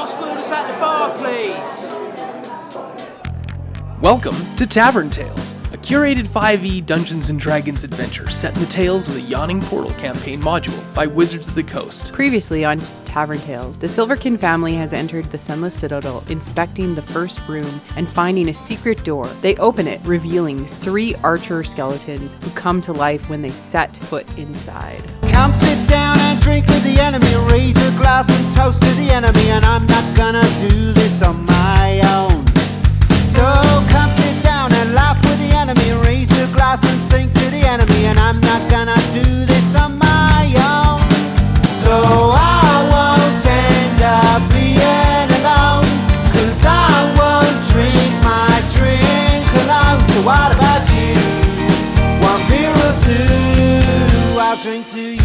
Stewardess at the bar, please. Welcome to Tavern Tales, a curated 5e Dungeons & Dragons adventure set in the tales of the Yawning Portal campaign module by Wizards of the Coast. Previously on Tavern Tales, the Silverkin family has entered the Sunless Citadel, inspecting the first room and finding a secret door. They open it, revealing 3 archer skeletons who come to life when they set foot inside. Come sit down and drink with the enemy, raise a glass and toast to the enemy, and I'm not gonna do this on my own. So come sit down and laugh with the enemy, raise a glass and sing to the enemy, and I'm not gonna do this on my own. So I won't end up being alone, 'cause I won't drink my drink alone. So what about you? 1 beer or 2, I'll drink to you.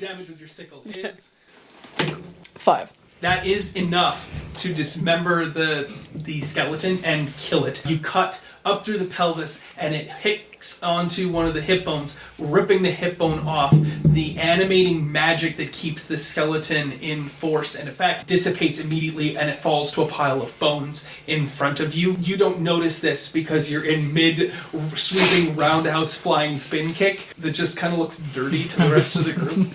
Damage with your sickle is 5. that is enough to dismember the skeleton and kill it. You cut up through the pelvis and it hits onto one of the hip bones, ripping the hip bone off. The animating magic that keeps the skeleton in force and effect dissipates immediately and it falls to a pile of bones in front of you. You don't notice this because you're in mid sweeping roundhouse flying spin kick that just kind of looks dirty to the rest of the group.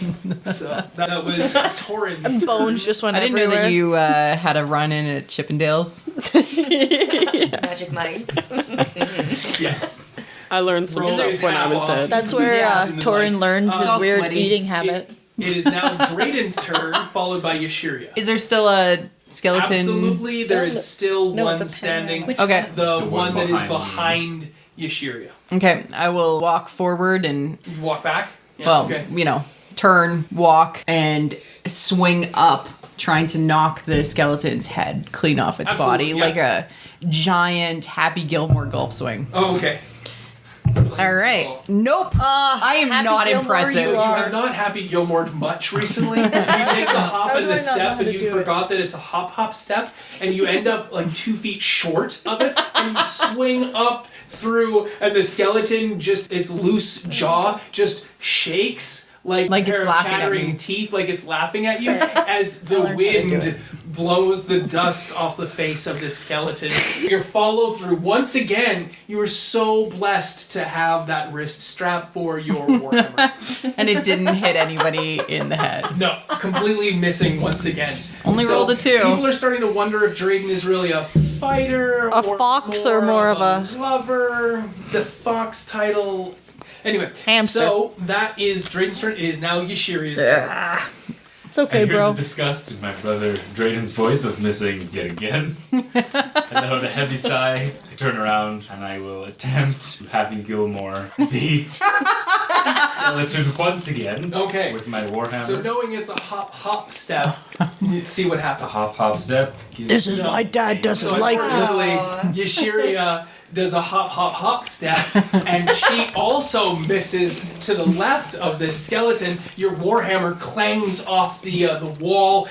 So that was Torin's Bones just went I didn't everywhere. know that you had a run in at Chippendales. Magic mics. Yes. I learned some Roll stuff is when I half was off. dead. That's where Yeah. Torin learned his all weird sweaty. eating habit. It is now Drayden's turn, followed by Yashiria. Is there still a skeleton? Absolutely, there is still No, one it's a standing. Which Okay. The The one one that is behind behind Yashiria. Okay, I will walk forward and, You walk back? Yeah, well, okay. turn, walk, and swing up, trying to knock the skeleton's head clean off its Absolutely, body, yeah. like a giant Happy Gilmore golf swing. Oh, okay. All right. Nope. I am Happy not Gilmore impressive. you You are. have not Happy Gilmore'd much recently. You take the hop and the step, and you forgot that it's a hop step, and you end up like 2 feet short of it, and you swing up through, and the skeleton just, its loose jaw just shakes like a Like pair it's of laughing at chattering me. teeth, like it's laughing at you, as the wind blows the dust off the face of this skeleton. Your follow through, once again, you are so blessed to have that wrist strap for your warhammer. And it didn't hit anybody in the head. No, completely missing once again. Only rolled a 2. People are starting to wonder if Drayden is really a fighter, A fox or more of a lover. The fox title. Anyway, Hamster. so that is Drayden's turn. It is now Yashiria's turn. It's okay, I hear bro. the disgust in my brother Drayden's voice of missing yet again. And then with a heavy sigh, I turn around and I will attempt to Happy Gilmore the skeleton once again. Okay. With my warhammer. So knowing it's a hop step, you see what happens. a hop step. This is why Dad doesn't So like me. unfortunately, Yashiria does a hop step, and she also misses to the left of this skeleton. Your warhammer clangs off the wall,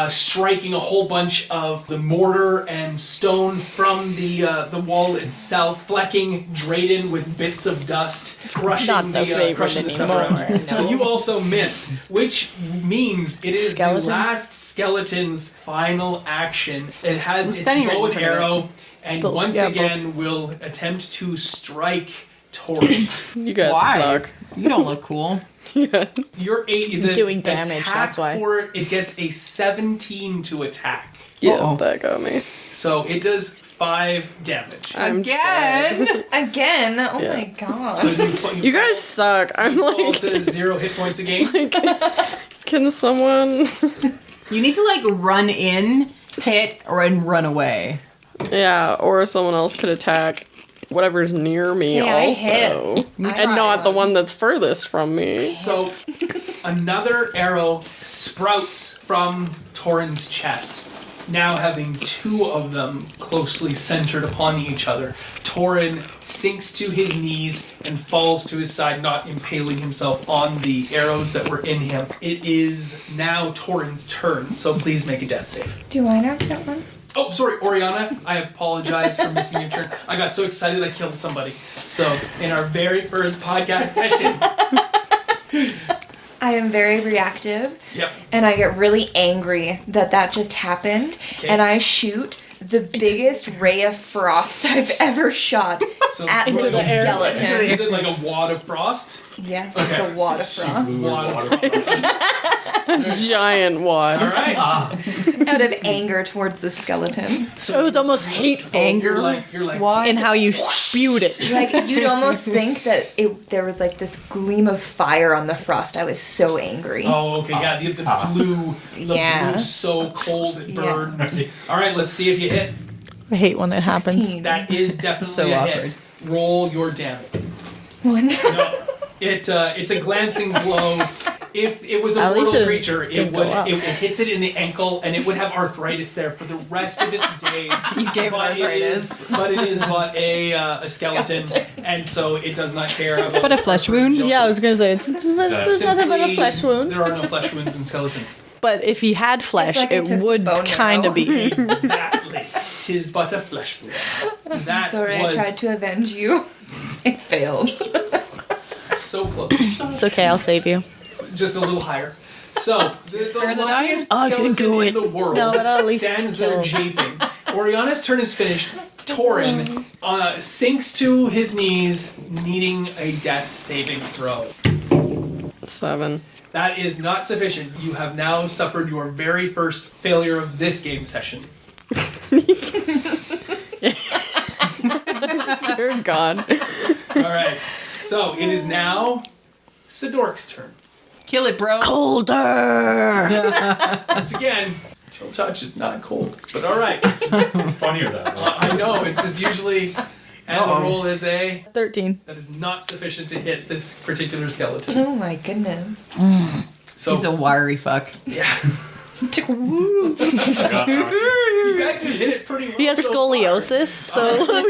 striking a whole bunch of the mortar and stone from the wall itself, flecking Drayden with bits of dust, crushing Not the favorite crushing the stuff anymore, around you. So you also miss, which means it is Skeleton? the last skeleton's final action. It has its standing right bow in and front of arrow, and Bow. once Yeah, again will attempt to strike Torin. You guys Why? suck. You don't look cool. Your 8 He's is doing damage, that's why. For it gets a 17 to attack. Yeah, Uh-oh. that got me. So it does 5 damage. I'm Again? Again? Oh Yeah. my god. So You guys suck. I'm fall like, to 0 hit points a game. can someone? You need to like run in, hit, or and run away. Yeah, or someone else could attack whatever's near me Hey, I also. hit. And not the one that's furthest from me. So another arrow sprouts from Torin's chest. now having two of them closely centered upon each other. Torin sinks to his knees and falls to his side, not impaling himself on the arrows that were in him. It is now Torin's turn, so please make a death save. Do I not get one? Oh, sorry, Oriana. I apologize for missing your turn. I got so excited I killed somebody. So, in our very first podcast session. I am very reactive. Yep. And I get really angry that just happened. Okay. And I shoot the biggest ray of frost I've ever shot So at into the the air? skeleton. Is it like a wad of frost? Yes, Okay. it's a wad of frost. Giant wad. All right. Out of anger towards the skeleton. It was almost hateful. Anger. You're like Why? And how you spewed it. Like, you'd almost think that there was like this gleam of fire on the frost. I was so angry. Oh, okay, yeah, the blue, Yeah. blue's so cold it burns. All right, let's see if you hit. I hate when that happens. 16. That is definitely So a awkward. hit. Roll your damage. One. No, it's a glancing blow. If it was a At least mortal it creature, it didn't would go up. it hits it in the ankle and it would have arthritis there for the rest of its days. You gave it But arthritis. but it is but a skeleton, and so it does not care about. But a flesh wound? Yeah, I was gonna say it's nothing but a Simply, flesh wound. There are no flesh wounds in skeletons. But if he had flesh, like it it took would some bone kind of marrow. be. Exactly. 'Tis but a flesh wound. That Sorry, was I tried to avenge you. It failed. so close. It's okay, I'll save you. Just a little higher. So, the luckiest I can skeleton do in it. the world No, but I'll at least stands there kill him. japing. Oriana's turn is finished. Torin sinks to his knees, needing a death saving throw. 7. That is not sufficient. You have now suffered your very first failure of this game session. Dear God. All right. So, it is now Sidoric's turn. Kill it, bro. Colder! Once again, chill touch is not cold. But all right. It's funnier that way. I know, it's just usually, and the roll is 13. that is not sufficient to hit this particular skeleton. Oh my goodness. So, He's a wiry fuck. yeah. I got You guys have hit it pretty well. He has so scoliosis, so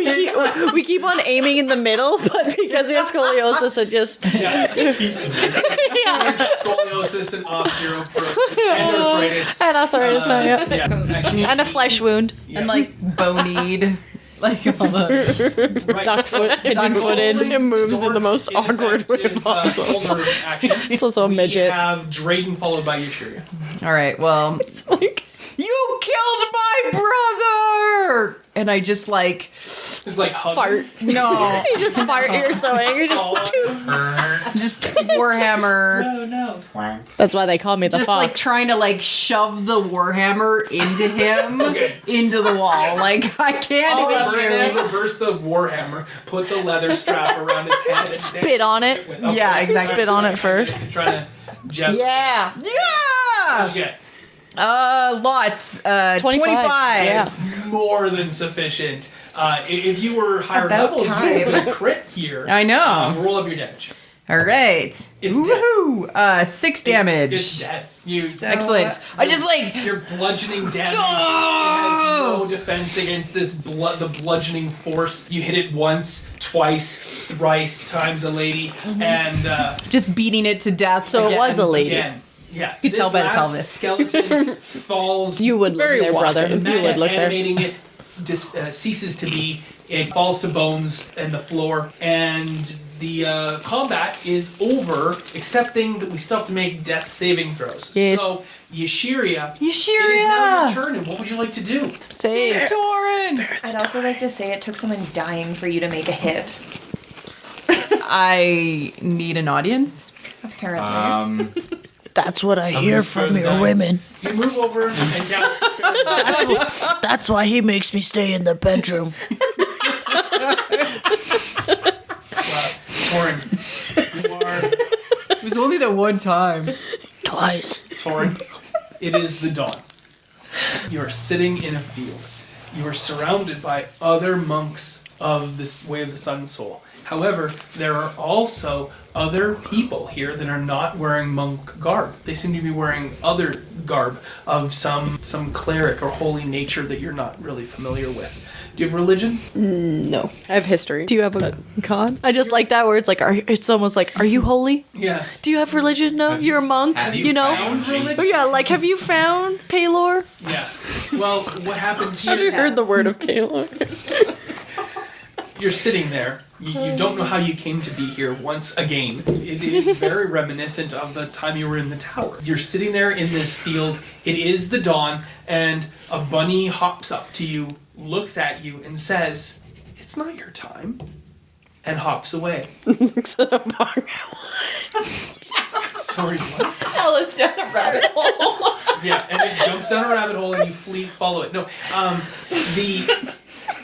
we keep on aiming in the middle, but because he has scoliosis, it just. Far. Yeah, it keeps him. He Yeah. has scoliosis and osteoporosis and arthritis. And arthritis, yeah. Yeah, actually, And a flesh wound. yeah. And like bone-kneed. Like all the. Right, Duck so foot, pigeon footed. rolling It moves in the most Sidoric's awkward way ineffective, possible. Holder action. It's also a We midget. have Drayden followed by Yashiria. All right, well. It's like. You killed my brother! And I just like. Just like hug. Fart. No. You just fart, you're so angry. Just Warhammer. That's why they call me the Just fox. like trying to like shove the Warhammer into him, Okay. into the wall. Like I can't even. Reverse the warhammer, put the leather strap around its head, and Spit on it. Yeah, exactly. Spit on it first. Trying to jab. Yeah. What'd Yeah. you get? Lots. 25. Yeah. More than sufficient. If you were higher About level, you time. would have been a crit here. I know. Roll up your damage. All right. It's Woohoo! 6 damage. It's dead. You. So- Excellent. I just like. Your bludgeoning damage. It has no defense against this the bludgeoning force. You hit it once, twice, thrice times a lady, and Just beating it to death. So it again. was a lady. again. Yeah, You could tell by the last pelvis. skeleton falls. You would look there, brother. The You magic would look there. animating it ceases to be. It falls to bones and the floor, and the combat is over. Excepting that we still have to make death saving throws. Yes. So Yashiria, it is now Yashiria! your turn. And what would you like to do? Save. Torin! I'd also like to say it took someone dying for you to make a hit. I need an audience. Apparently. That's what I hear sure from your that- women. You move over and cast Spare the Rod. That's why he makes me stay in the bedroom. Torin, you are It was only the one time. Twice. Torin. It is the dawn. You are sitting in a field. You are surrounded by other monks of this Way of the Sun Soul. However, there are also other people here that are not wearing monk garb. They seem to be wearing other garb of some cleric or holy nature that you're not really familiar with. Do you have religion? No. I have history. Do you have a god? I just like that where it's like, it's almost like, are you holy? Yeah. Do you have religion? No, you're a monk. Have you know. found Jesus? Oh yeah, like have you found Paylor? Yeah. Well, what happens here? Have you heard the word of Paylor? You're sitting there. You don't know how you came to be here once again. It is very reminiscent of the time you were in the tower. You're sitting there in this field. It is the dawn, and a bunny hops up to you, looks at you, and says, "It's not your time," and hops away. Sorry, what? Alice down the rabbit hole. Yeah, and it jumps down a rabbit hole, and you follow it. No,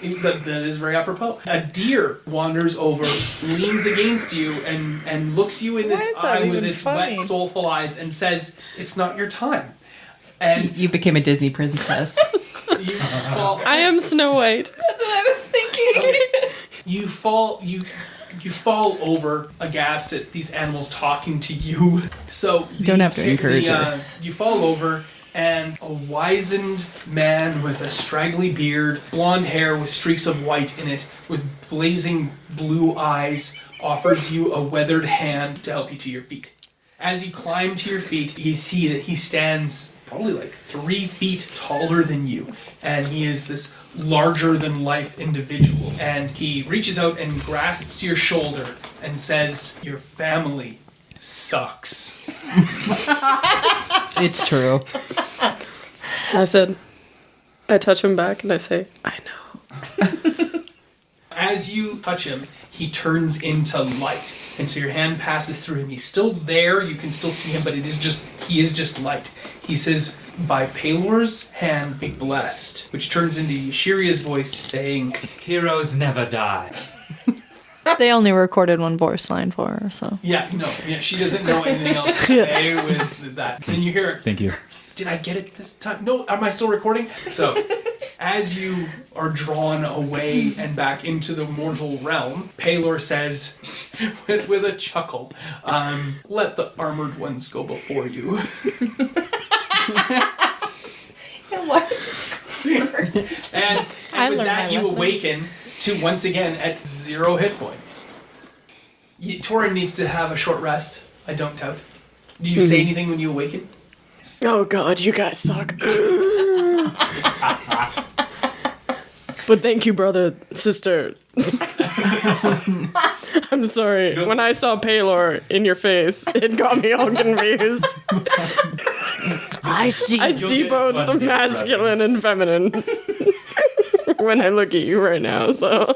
that is very apropos. A deer wanders over, leans against you, and looks you in its eye with its wet, soulful eyes, and says, "It's not your time." And You became a Disney princess. you fall. I am Snow White. That's what I was thinking. You fall. You fall over, aghast at these animals talking to you. So you don't have to encourage her. You fall over. And a wizened man with a straggly beard, blonde hair with streaks of white in it, with blazing blue eyes, offers you a weathered hand to help you to your feet. As you climb to your feet, you see that he stands probably like 3 feet taller than you. And he is this larger-than-life individual. And he reaches out and grasps your shoulder and says, "Your family sucks." It's true. I touch him back and I say, I know. As you touch him, he turns into light. And so your hand passes through him. He's still there, you can still see him, but he is just light. He says, "By Paylor's hand be blessed," which turns into Yashiria's voice saying, Heroes never die. They only recorded one voice line for her, so. yeah, she doesn't know anything else to say with that. Then you hear it. Thank you. Did I get it this time? No, am I still recording? So, as you are drawn away and back into the mortal realm, Paylor says, with a chuckle, "Let the armored ones go before you." What? And I with learned that, my you lesson. awaken to once again at 0 hit points. Torin needs to have a short rest, I don't doubt. Do you say anything when you awaken? Oh god, you guys suck. But thank you, brother, sister. I'm sorry. When I saw Paylor in your face, it got me all confused. I see. I see get both one the gift, masculine and feminine when I look at you right now, so.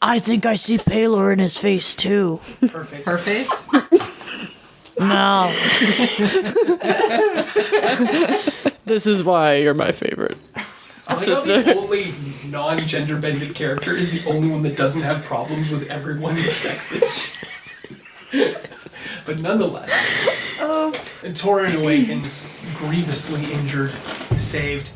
I think I see Paylor in his face too. Perfect. Her face? No. This is why you're my favorite. I like how Sister. the only non-gender bended character is the only one that doesn't have problems with everyone's sexist. But nonetheless, and Torin awakens, grievously injured, saved.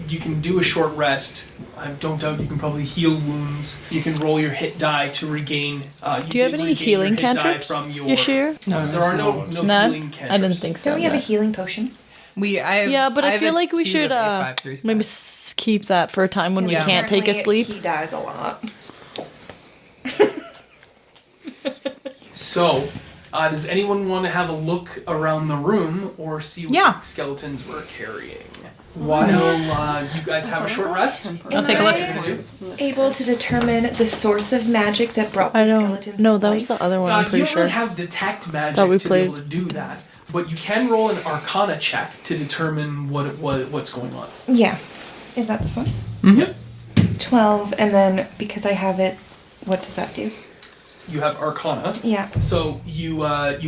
You can do a short rest. I don't doubt you can probably heal wounds. You can roll your hit die to regain. Do you have any healing cantrips, from your? Yashir? There are no None? healing cantrips. I didn't think so. Don't we have a healing potion? Yeah, but I feel like we should maybe keep that for a time when we Yeah. can't take a Apparently, sleep. He dies a lot. So, does anyone want to have a look around the room or see what skeletons we're carrying? While you guys have a short rest? I'll take a look. Able to determine the source of magic that brought I the don't. skeletons No, to that life. was the other one. I'm You pretty don't sure. really have detect magic That we to played. be able to do that, but you can roll an Arcana check to determine what's going on. Yeah. Is that this one? Yep. 12, and then because I have it, what does that do? You have Arcana. Yeah. So you add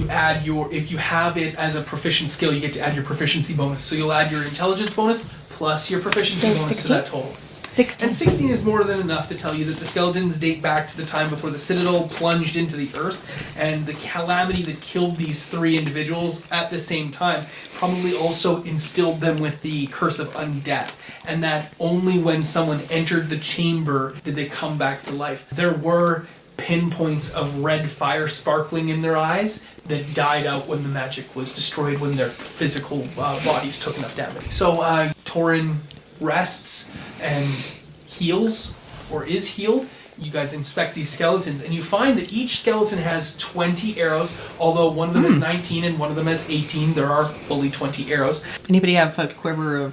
if you have it as a proficient skill, you get to add your proficiency bonus. So you'll add your intelligence bonus plus your proficiency So bonus 16? to that total. 16. And 16 is more than enough to tell you that the skeletons date back to the time before the Citadel plunged into the earth, and the calamity that killed these 3 individuals at the same time probably also instilled them with the curse of undeath, and that only when someone entered the chamber did they come back to life. There were pinpoints of red fire sparkling in their eyes that died out when the magic was destroyed, when their physical bodies took enough damage. So Torin rests and heals, or is healed. You guys inspect these skeletons, and you find that each skeleton has 20 arrows, although one of them has 19 and one of them has 18. There are fully 20 arrows. Anybody have a quiver?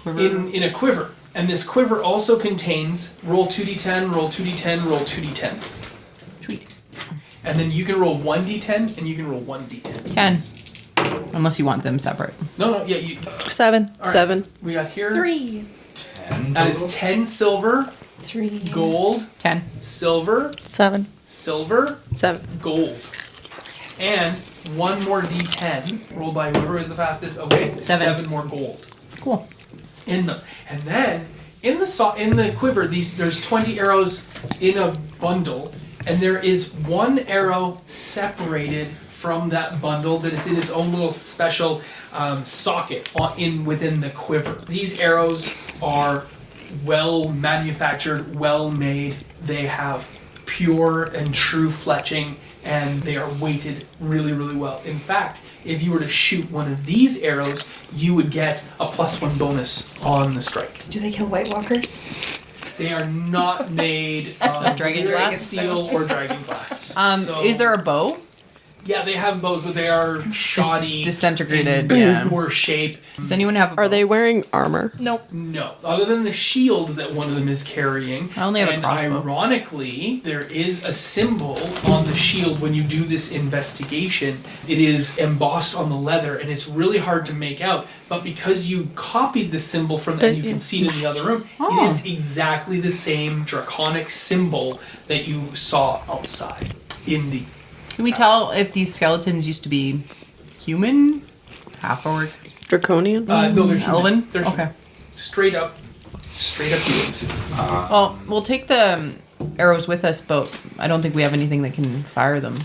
In a quiver. And this quiver also contains roll 2d10, roll 2d10, roll 2d10. Sweet. And then you can roll 1d10 and you can roll 1d10. 10. Unless you want them separate. No, yeah, you. 7. All right. 7. We got here. 3. 10 That total? is 10 silver, 3. gold, 10. silver, 7. silver, 7. gold. And one more d10 rolled by whoever is the fastest. Okay, 7 more gold Cool. in them. And then in the quiver, there's 20 arrows in a bundle, and there is one arrow separated from that bundle that it's in its own little special socket within the quiver. These arrows are well manufactured, well made. They have pure and true fletching, and they are weighted really, really well. In fact, if you were to shoot one of these arrows, you would get a +1 bonus on the strike. Do they kill White Walkers? They are not made of Dragon glass? steel or dragon glass. So- Is there a bow? Yeah, they have bows, but they are shoddy, disintegrated, in yeah. poor shape. Does anyone have a bow? Are they wearing armor? Nope. No, other than the shield that one of them is carrying. I only have a and crossbow. Ironically, there is a symbol on the shield when you do this investigation. It is embossed on the leather, and it's really hard to make out. But because you copied the symbol from and you can see it in the other room, Oh. it is exactly the same draconic symbol that you saw outside in the. Can we tell if these skeletons used to be human? Half-orc? Draconian? No, they're human. Elven? They're Okay. human. Straight up humans. Well, we'll take the arrows with us, but I don't think we have anything that can fire them.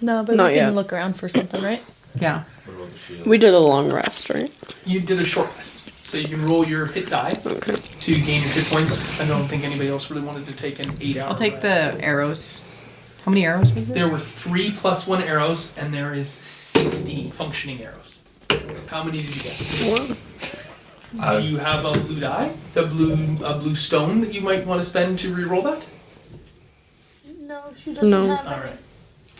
No, but Not we can yet. look around for something, right? Yeah. What about the shield? We did a long rest, right? You did a short rest, so you can roll your hit die Okay. to gain your hit points. I don't think anybody else really wanted to take an 8-hour I'll take rest. the arrows. How many arrows were there? There were 3 + 1 arrows, and there is 60 functioning arrows. How many did you get? Do you have a blue die? A blue stone that you might want to spend to re-roll that? No, she doesn't No. have All right.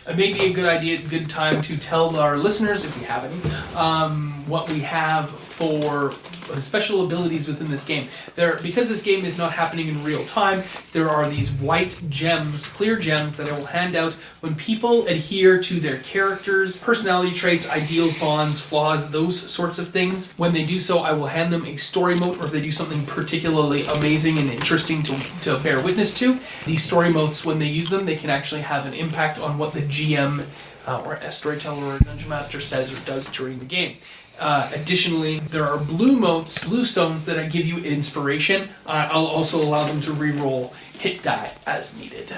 It may be a good time to tell our listeners, if we have any, what we have for special abilities within this game. Because this game is not happening in real time, there are these white gems, clear gems, that I will hand out when people adhere to their characters, personality traits, ideals, bonds, flaws, those sorts of things. When they do so, I will hand them a story mote, or if they do something particularly amazing and interesting to bear witness to. These story motes, when they use them, they can actually have an impact on what the GM or a storyteller or a dungeon master says or does during the game. Additionally, there are blue stones that give you inspiration. I'll also allow them to re-roll hit die as needed.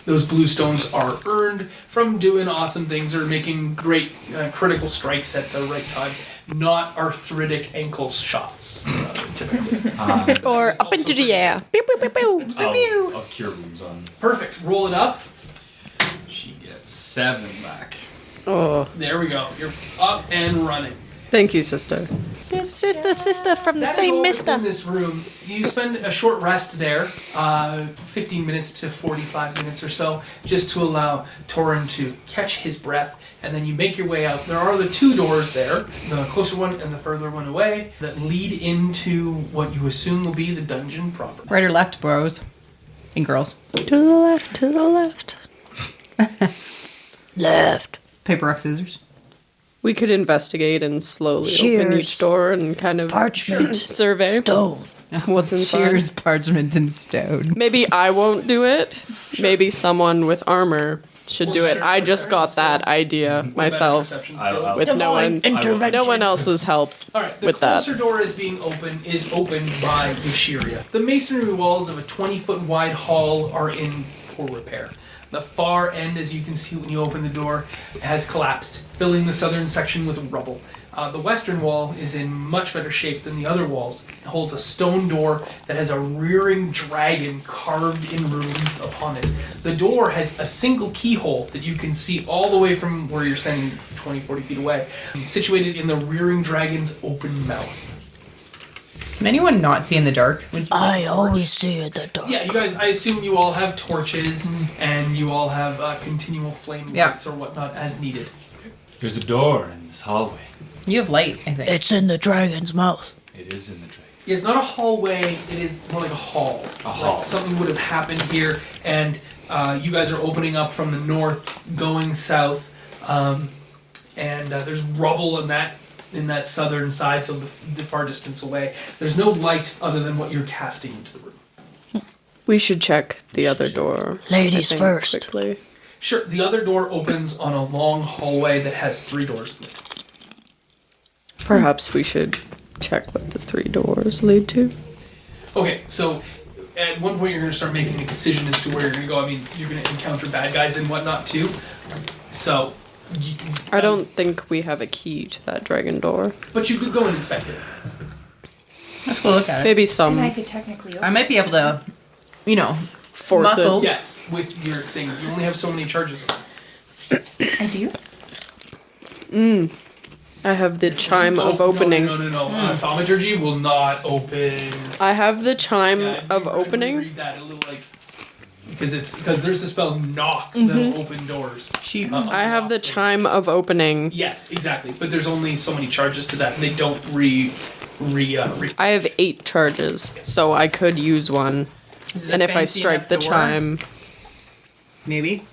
Those blue stones are earned from doing awesome things or making great critical strikes at the right time, not arthritic ankle shots, typically. Or up into the air. Pew, pew, pew, pew. I'll cure wounds on. Perfect. Roll it up. She gets 7 back. Oh, There we go. You're up and running. thank you, sister. Sister from the That is same all that's mister. in this room. You spend a short rest there, 15 minutes to 45 minutes or so, just to allow Torin to catch his breath, and then you make your way out. There are the 2 doors there, the closer one and the further one away, that lead into what you assume will be the dungeon proper. Right or left, bros? And girls. To the left, to the left. Left. Paper, rock, scissors. We could investigate and slowly open Cheers. each door and kind of Parchment. survey Stone. what's inside. Cheers, parchment, and stone. Maybe I won't do it. Maybe someone with armor should do it. I just got that idea myself I'll- with no one else's help. All right, the with that. closer door is opened by Ishiria. The masonry walls of a 20-foot wide hall are in poor repair. The far end, as you can see when you open the door, has collapsed, filling the southern section with rubble. The western wall is in much better shape than the other walls. It holds a stone door that has a rearing dragon carved in relief upon it. The door has a single keyhole that you can see all the way from where you're standing 20, 40 feet away, situated in the rearing dragon's open mouth. Can anyone not see in the dark? I always see in the dark. Yeah, you guys, I assume you all have torches and you all have continual flame lights or whatnot as needed. There's a door in this hallway. You have light, I think. It's in the dragon's mouth. It is in the dragon. It's not a hallway, it is more like a hall. Like something would have happened here, and you guys are opening up from the north, going south, and there's rubble in that southern side, so the far distance away. There's no light other than what you're casting into the room. We should check the other door. Ladies first. Quickly. Sure, the other door opens on a long hallway that has 3 doors in it. Perhaps we should check what the 3 doors lead to. Okay, so at one point you're going to start making a decision as to where you're going to go. I mean, you're going to encounter bad guys and whatnot too. So, I don't think we have a key to that dragon door. But you could go and inspect it. Let's go look at it. Maybe And some I could technically open I might be able to, force muscles. Yes, with your thing. You only have so many charges. I do? I have the chime of opening. No. Thaumaturgy will not open. I have the chime Yeah, of you opening. Read that a little like because there's the spell knock that'll open doors. I have the chime of opening. Yes, exactly. But there's only so many charges to that, and they don't I have 8 charges, so I could use one. Is it And if I fancy strike enough the door? chime, Maybe.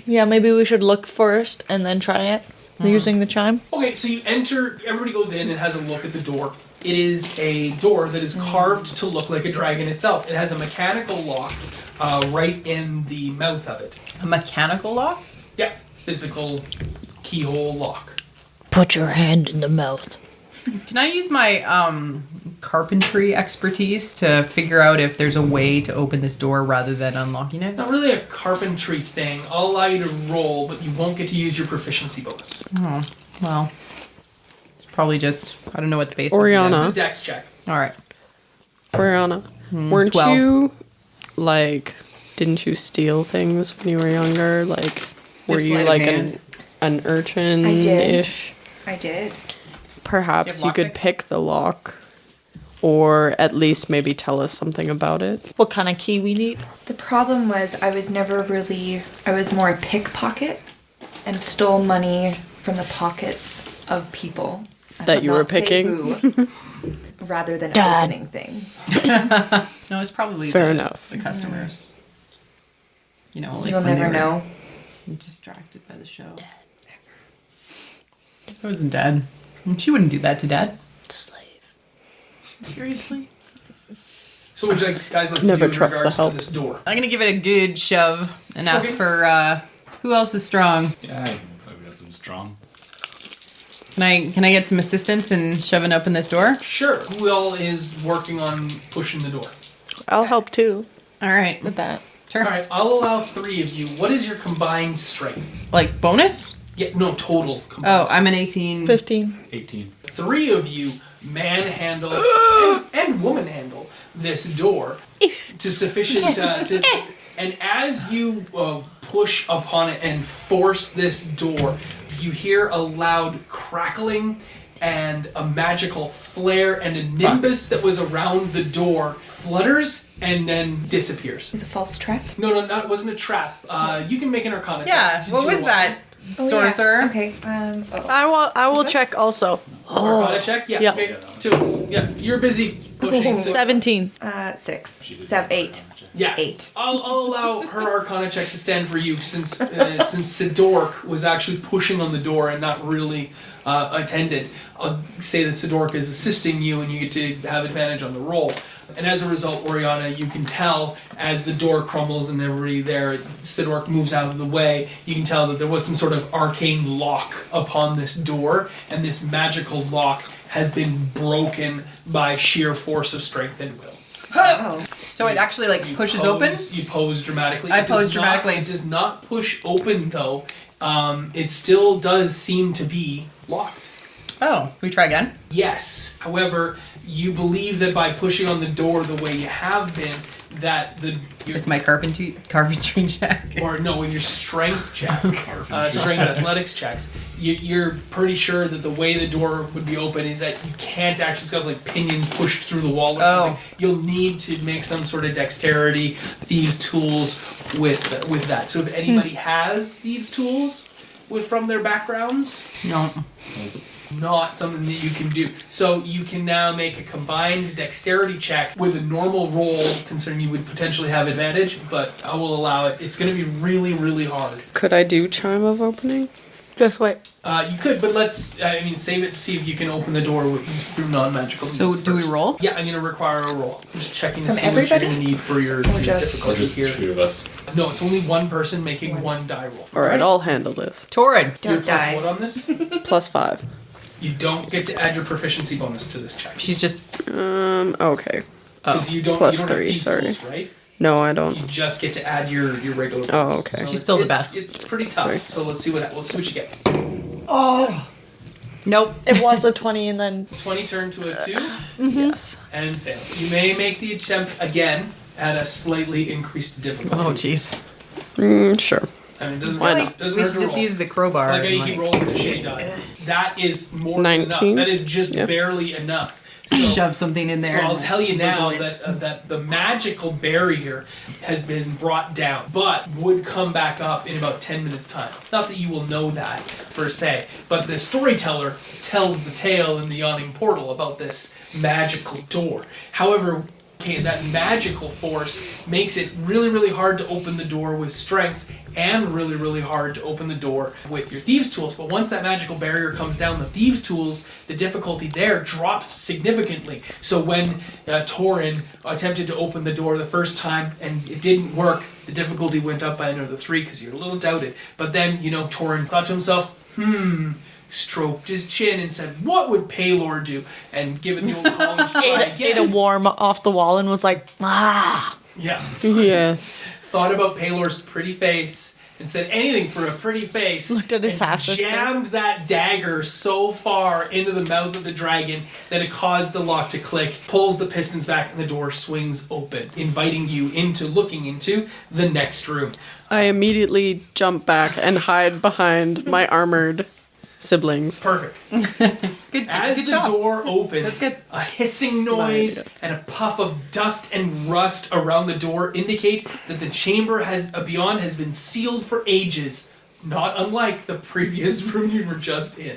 Yeah, maybe we should look first and then try it using the chime. Okay, so you enter, everybody goes in and has a look at the door. It is a door that is carved to look like a dragon itself. It has a mechanical lock right in the mouth of it. A mechanical lock? Yeah, physical keyhole lock. Put your hand in the mouth. Can I use my carpentry expertise to figure out if there's a way to open this door rather than unlocking it? Not really a carpentry thing. I'll allow you to roll, but you won't get to use your proficiency bonus. Oh, well. It's probably just, I don't know what the base Oriana. It's a dex check. Alright. Brianna, weren't 12. you, didn't you steal things when you were younger? Were Just you sleight of like hand. an urchin-ish? I did. Perhaps Do you you have could lockpicks? pick the lock, or at least maybe tell us something about it. What kind of key we need? The problem was I was more a pickpocket and stole money from the pockets of people. I That would you were not say picking? who, rather than Dad. opening things. No, it's probably Fair enough. the customers. You know, You'll when they never were know. distracted by the show. I wasn't dead. She wouldn't do that to Dad. Slave. Seriously? So what would you guys like to Never do in trust the regards to help. this door? I'm gonna give it a good shove and ask Okay. for who else is strong. Yeah, I've got some strong. Can I get some assistance in shoving open this door? Sure. Who all is working on pushing the door? I'll help too. All right. With that. Sure. All right, I'll allow 3 of you. What is your combined strength? Like bonus? Yeah, no, total combined Oh, strength. I'm an 18. 15. 18. 3 of you manhandle and woman handle this door to sufficient and as you push upon it and force this door, you hear a loud crackling and a magical flare, and a nimbus that was around the door flutters and then disappears. Is it a false trap? No, it wasn't a trap. You can make an arcana check Yeah. since What you're was that? Oh, Sorcerer. Yeah. Okay. I will check also. Arcana check? Yeah. Yeah. Okay. 2. Yeah. You're busy pushing. So 17. 6. 7. 8. yeah. 8. I'll allow her Arcana check to stand for you since Sidork was actually pushing on the door and not really attended. I'll say that Sidork is assisting you and you get to have advantage on the roll. And as a result, Oriana, you can tell as the door crumbles and everybody there, Sidork moves out of the way, you can tell that there was some sort of arcane lock upon this door, and this magical lock has been broken by sheer force of strength and will. Oh. So it actually like You pushes pose- open? You pose dramatically. I It does pose dramatically. It does not push open though. It still does seem to be locked. Oh, we try again? Yes. However, you believe that by pushing on the door the way you have been, that With my carpentry check. or no, in your strength check, strength athletics checks, you're pretty sure that the way the door would be open is that you can't actually, it's got like pinion pushed through the wall or something. You'll need to make some sort of dexterity, thieves' tools with that. So if anybody has thieves' tools from their backgrounds, No. not something that you can do. So you can now make a combined dexterity check with a normal roll, considering you would potentially have advantage, but I will allow it. It's going to be really, really hard. Could I do Chime of Opening? Just wait. You could, but save it to see if you can open the door through non-magical means. So do we first. roll? Yeah, I'm going to require a roll. I'm just checking to From see everybody? what you're going to need for your Or just- difficulty Or just here. 3 of us. No, it's only one person making one die roll. Alright, I'll handle this. Torin. You're Don't plus die. what on this? +5. You don't get to add your proficiency bonus to this check. She's just Okay. Because you don't, Plus you don't have 3, thieves' sorry. tools, right? No, I don't. You just get to add your regular. Oh, bonus. okay. So She's still the it's- best. It's pretty tough. Sorry. So let's see what you get. nope. It was a 20 and then 20 turned to a 2 Yes. and fail. You may make the attempt again at a slightly increased difficulty. Oh jeez. Sure. I mean, it doesn't Why hurt, not? doesn't We hurt should to just roll. use the crowbar. Like how and, you keep rolling the shitty die. That is more than 19? enough. That is just Yeah. barely enough. So, shove something in there. So I'll and tell you now wiggle it. that the magical barrier has been brought down, but would come back up in about 10 minutes' time. Not that you will know that per se, but the storyteller tells the tale in the Yawning Portal about this magical door. However, that magical force makes it really, really hard to open the door with strength and really, really hard to open the door with your thieves' tools. But once that magical barrier comes down, the thieves' tools, the difficulty there drops significantly. So when Torin attempted to open the door the first time and it didn't work, the difficulty went up by another 3 because you're a little doubted. But then, Torin thought to himself, stroked his chin and said, what would Paylor do? And given the old college try ate a again. worm off the wall and was like, ah. Yeah. Yes. Thought about Paylor's pretty face and said anything for a pretty face. Looked at his and half-sister. jammed that dagger so far into the mouth of the dragon that it caused the lock to click, pulls the pistons back, and the door swings open, inviting you into looking into the next room. I immediately jump back and hide behind my armored siblings. Perfect. Good, As good the job. door opens, That's good. a hissing noise and a puff of dust and rust around the door indicate that the chamber beyond has been sealed for ages, not unlike the previous room you were just in.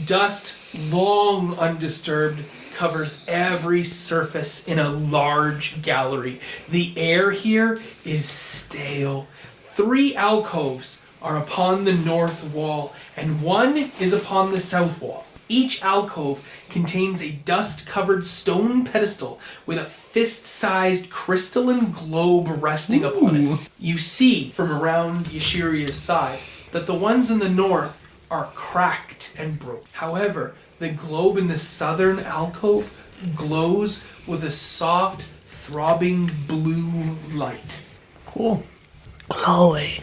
Dust, long undisturbed, covers every surface in a large gallery. The air here is stale. 3 alcoves are upon the north wall, and 1 is upon the south wall. Each alcove contains a dust-covered stone pedestal with a fist-sized crystalline globe resting upon it. You see from around Yashiria's side that the ones in the north are cracked and broken. However, the globe in the southern alcove glows with a soft, throbbing blue light. Cool. Glowing.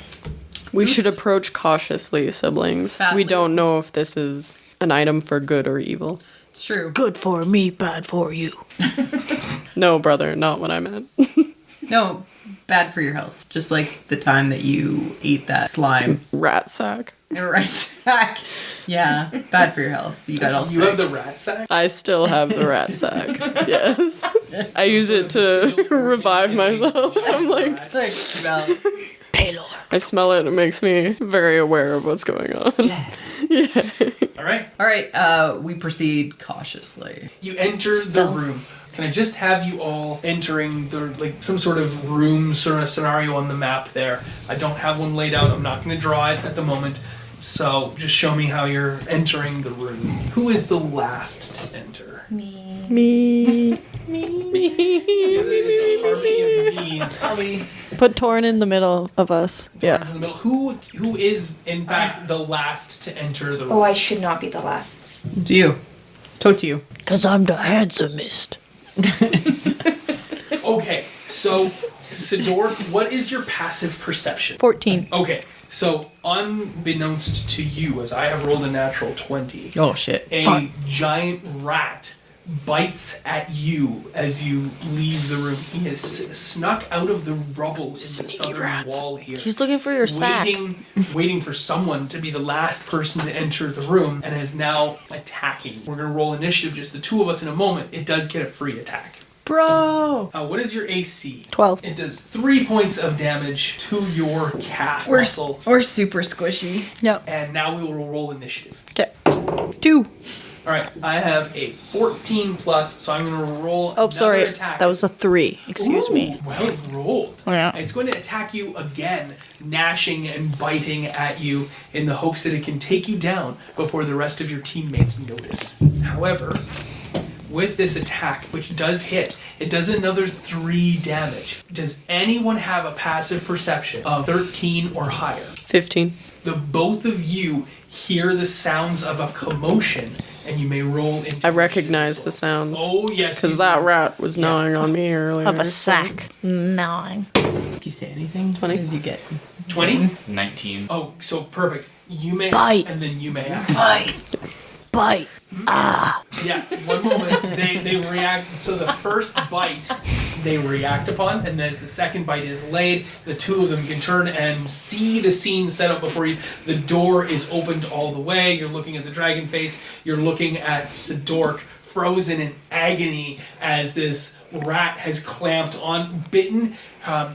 We should approach cautiously, siblings. Badly. We don't know if this is an item for good or evil. It's true. Good for me, bad for you. No, brother, not what I meant. No, bad for your health. Just like the time that you ate that slime. Rat sack. Right back. Yeah, bad for your health. You got all You sick. have the rat sack? I still have the rat sack. Yes. I use it to revive myself. I'm like, Thanks, Val. Paylor. I smell it. It makes me very aware of what's going on. All right. All right, we proceed cautiously. You enter the room. Can I just have you all entering the some sort of room sort of scenario on the map there? I don't have one laid out. I'm not going to draw it at the moment. So just show me how you're entering the room. Who is the last to enter? Me. Me. It's a harmony of me's. Put Torin in the middle of us. Yeah. In the middle. Who is in fact the last to enter the room? Oh, I should not be the last. Do you? It's to you. Because I'm the handsomest. Okay, so Sidor, what is your passive perception? 14. Okay, so unbeknownst to you, as I have rolled a natural 20, Oh shit. a giant rat bites at you as you leave the room. He has snuck out of the rubble in the southern wall here. He's looking for your sack. Waiting for someone to be the last person to enter the room and is now attacking. We're going to roll initiative, just the two of us in a moment. It does get a free attack. Bro. What is your AC? 12. It does 3 points of damage to your calf muscle. We're super squishy. Yep. And now we will roll initiative. Okay. 2. All right, I have a 14 plus, so I'm going to roll Oh, another sorry. attack. That was a 3. Excuse me. Well rolled. Oh, yeah. It's going to attack you again, gnashing and biting at you in the hopes that it can take you down before the rest of your teammates notice. However, with this attack, which does hit, it does another 3 damage. Does anyone have a passive perception of 13 or higher? 15. The both of you hear the sounds of a commotion, and you may roll into I recognize the sounds. Oh, yes. Because you that do. rat was gnawing on me earlier. Of a sack. Gnawing. Did you say anything? 20. As you get 20? 19. Oh, so perfect. You may Bite. and then you may act. Bite. Yeah, one moment. They react. So the first bite they react upon, and as the second bite is laid, the two of them can turn and see the scene set up before you. The door is opened all the way. You're looking at the dragon face. You're looking at Sidork, frozen in agony as this rat has clamped on, bitten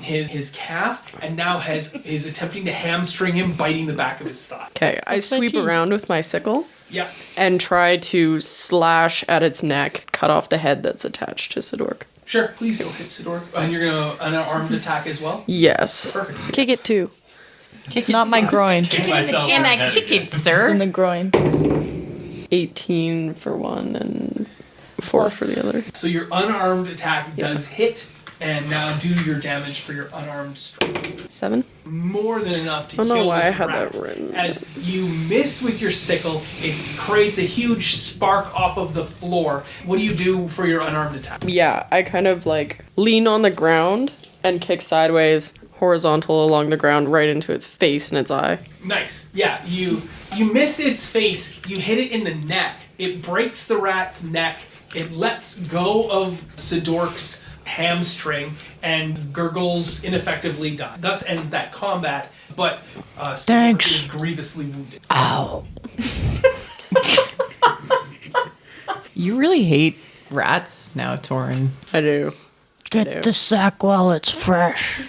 his calf, and now is attempting to hamstring him, biting the back of his thigh. Okay, I sweep around with my sickle Yeah. and try to slash at its neck, cut off the head that's attached to Sidork. Sure, please don't hit Sidork. And you're going to an armed attack as well? Yes. Perfect. Kick it too. kick it. Not my groin. Kick myself in the head Kick again. it, sir. In the groin. 18 for one and 4 for the other. So your unarmed attack does hit, and now do your damage for your unarmed strike. 7? More than enough to I don't know kill why this I had rat. that written. As you miss with your sickle, it creates a huge spark off of the floor. What do you do for your unarmed attack? Yeah, I kind of like lean on the ground and kick sideways, horizontal along the ground, right into its face and its eye. Nice. Yeah, you miss its face, you hit it in the neck. It breaks the rat's neck. It lets go of Sidork's hamstring and gurgles ineffectively die. Thus ends that combat, but Sidork Thanks. is grievously wounded. Ow. You really hate rats now, Torin. I do. Get the sack while it's fresh.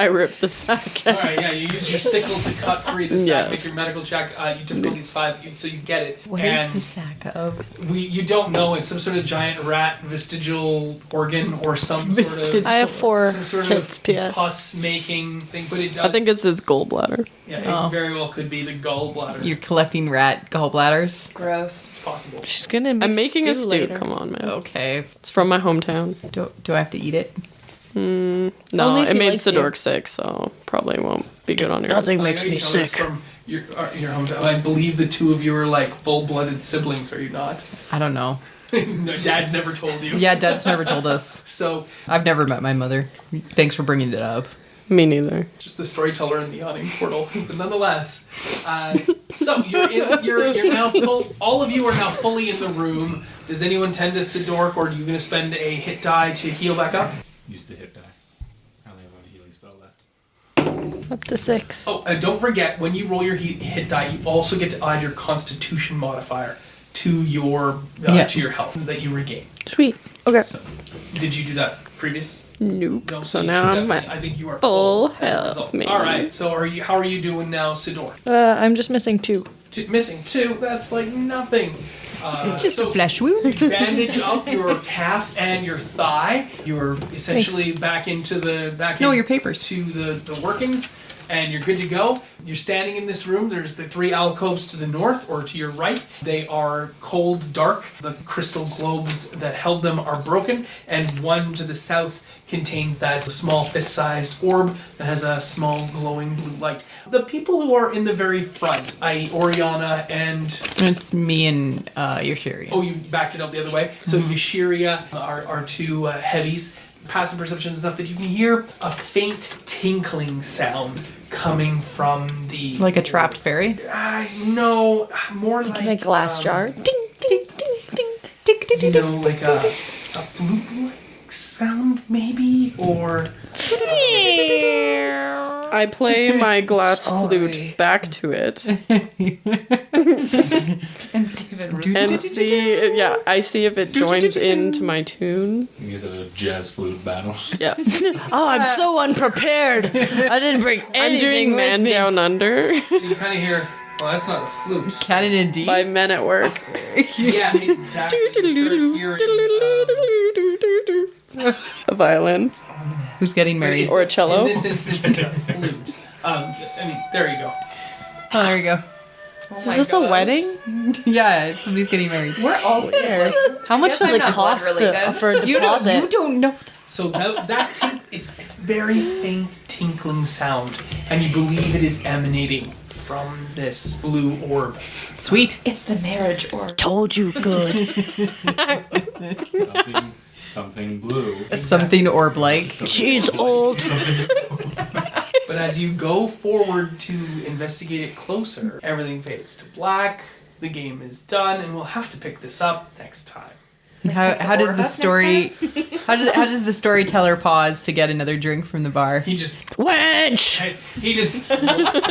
I rip the sack out. Alright, yeah, you use your sickle to cut free the sack, Yes. make your medical check, your difficulty is 5, so you get it. Where's and the sack of? you don't know, it's some sort of giant rat vestigial organ or some sort of I have 4 some sort hits of PS. pus making thing, but it does. I think it's his gallbladder. Yeah, it very well could be the gallbladder. You're collecting rat gallbladders? Gross. It's possible. She's gonna make I'm making a stew. later. Come on, man. Okay. It's from my hometown. Do I have to eat it? No, Only if it you made like Sidork sick, so probably won't be good on yours. Nothing I makes know you me know this sick. from your hometown. I believe the two of you are like full-blooded siblings, are you not? I don't know. No, Dad's never told you. Yeah, Dad's never told us. So, I've never met my mother. Thanks for bringing it up. Me neither. just the storyteller in the Yawning Portal. But nonetheless, so you're now full. All of you are now fully in the room. Does anyone tend to Sidork, or are you going to spend a hit die to heal back up? Use the hit die. I only have one healing spell left. Up to 6. Oh, and don't forget, when you roll your hit die, you also get to add your Constitution modifier to your health that you regain. Sweet. Okay. So, did you do that previous? Nope. No, So you now should I'm definitely- at I think you are full as a health, result. man. All right. So how are you doing now, Sidor? I'm just missing 2. Missing 2. That's like nothing. Just a flesh wound. Bandage up your calf and your thigh. You're essentially back into the your papers. to the workings, and you're good to go. You're standing in this room. There's the 3 alcoves to the north or to your right, They are cold, dark. The crystal globes that held them are broken, and one to the south contains that small fist-sized orb that has a small glowing blue light. The people who are in the very front, i.e. Oriana and... It's me and Yoshiria. Oh, you backed it up the other way? So Yoshiria are two heavies. Passive perception is enough that you can hear a faint tinkling sound coming from the... Like a trapped fairy? No, more like... In a glass jar. Ding, ding, ding, ding, ding, ding, You ding. know, like a flute-like sound, maybe? Or... I play my glass flute back to it And see if it and see. Yeah, I see if it joins into my tune. You use a jazz flute battle. Yeah, Oh, I'm so unprepared. I didn't bring I'm anything doing with Man me. Down Under You kind of hear, well, that's not a flute. Canon and D. by Men at Work. Yeah, exactly. You start hearing, A violin. Who's getting married? it's- Or a cello. In this instance, it's a flute. There you go. Oh, there you go. Is this a wedding? Yeah, somebody's getting married. We're all siblings. How much guess does I'm it not blood cost related. for a deposit? You don't know. So it's very faint tinkling sound, and you believe it is emanating from this blue orb. Sweet. It's the marriage orb. Told you good. Something blue. Something orb-like. She's old. But as you go forward to investigate it closer, everything fades to black. The game is done, and we'll have to pick this up next time. How does Or the us story? How does the storyteller pause to get another drink from the bar? He just Wench! looks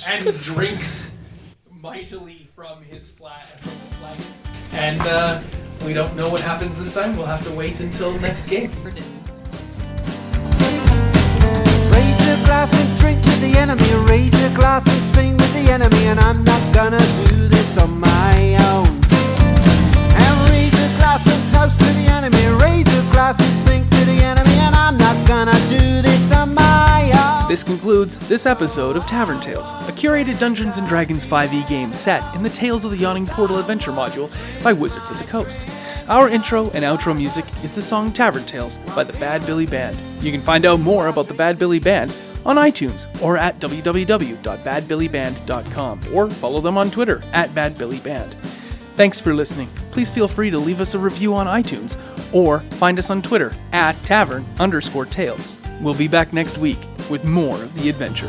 out and drinks mightily from his flask. And we don't know what happens this time. We'll have to wait until next game. Raise a glass and drink with the enemy. Raise a glass and sing with the enemy. And I'm not gonna do this on my own. And raise a glass and toast to the enemy. Raise a glass and sing to the enemy. And I'm not gonna do this on my own. This concludes this episode of Tavern Tales, a curated Dungeons & Dragons 5e game set in the Tales of the Yawning Portal adventure module by Wizards of the Coast. Our intro and outro music is the song Tavern Tales by the Bad Billy Band. You can find out more about the Bad Billy Band on iTunes or at www.badbillyband.com or follow them on Twitter at badbillyband. Thanks for listening. Please feel free to leave us a review on iTunes or find us on Twitter at tavern_tales. We'll be back next week with more of the adventure.